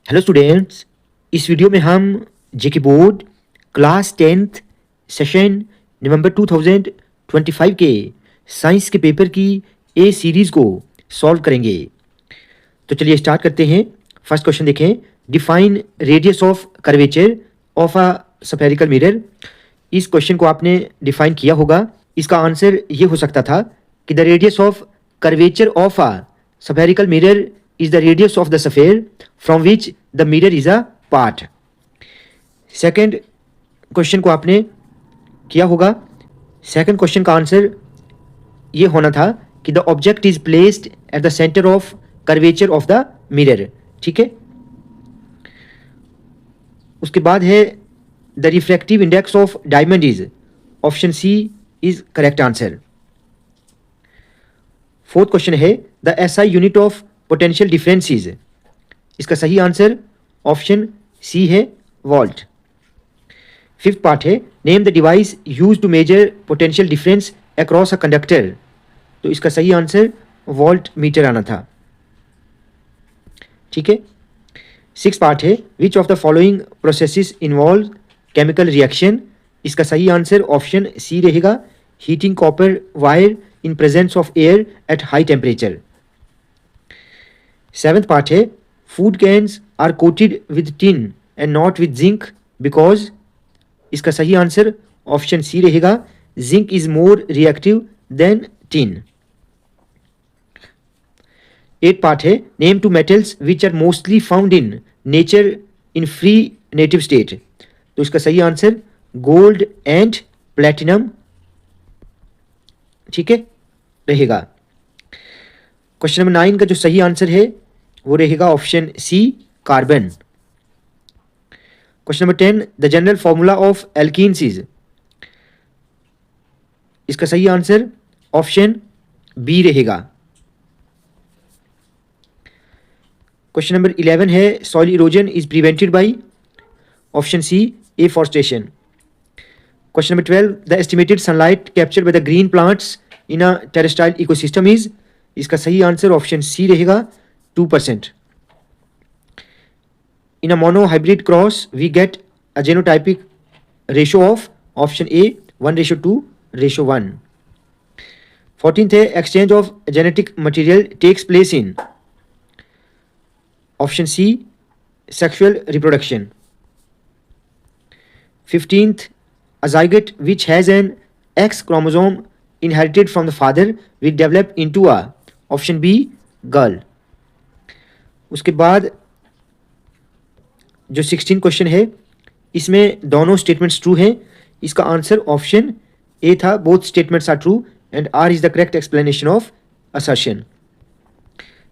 Hello students, इस video में हम जेके बोर्ड क्लास 10th सेशन नवंबर 2025 के साइंस के पेपर की ए सीरीज़ को सॉल्व करेंगे। तो चलिए स्टार्ट करते हैं। फर्स्ट क्वेश्चन देखें। Define radius of curvature of a spherical mirror. इस क्वेश्चन को आपने डिफाइन किया होगा। इसका आंसर ये हो सकता था कि the radius of curvature of a spherical mirror is the radius of the sphere from which the mirror is a part. Second question को आपने किया होगा। सेकेंड क्वेश्चन का आंसर ये होना था कि the object is placed at the centre of curvature of the mirror. ठीक है। उसके बाद है the refractive index of diamond is, option C is correct answer. Fourth question है the SI unit of potential differences. इसका सही answer option C है, volt. Fifth part है name the device use to measure potential difference across a conductor. तो इसका सही answer volt meter आना था। ठीक है। सिक्स पार्ट है which of the following processes involve chemical reaction. इसका सही आंसर ऑप्शन सी रहेगा, heating copper wire in presence of air at high temperature. Seventh part है food cans are coated with tin and not with zinc because. इसका सही answer option C रहेगा, zinc is more reactive than tin. Eight part है name two metals which are mostly found in nature in free native state. तो इसका सही answer gold and platinum, ठीक है, रहेगा। क्वेश्चन नंबर 9 का जो सही आंसर है वो रहेगा option C, carbon. Question number 10 the general formula of alkenes is. इसका सही आंसर ऑप्शन बी रहेगा। क्वेश्चन नंबर 11 है soil erosion is prevented by, option C afforestation. Question number 12 the estimated sunlight captured by the green plants in a terrestrial ecosystem is. इसका सही answer option C रहेगा, 2%। In a monohybrid cross, we get a genotypic ratio of option A 1:2:1. 14th है exchange of genetic material takes place in, option C sexual reproduction. 15th a zygote which has an X chromosome inherited from the father will develop into a, option B girl. उसके बाद जो 16 question है इसमें दोनों statements true हैं। इसका answer option A था, both statements are true and R is the correct explanation of assertion.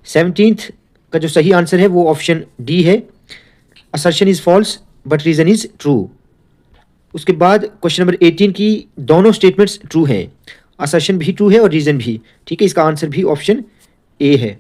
17th का जो सही आंसर है वो ऑप्शन डी है, assertion is false but reason is true. उसके बाद क्वेश्चन नंबर 18 की दोनों स्टेटमेंट्स ट्रू हैं, असर्शन भी ट्रू है और रीजन भी, ठीक है। इसका आंसर भी ऑप्शन ए है।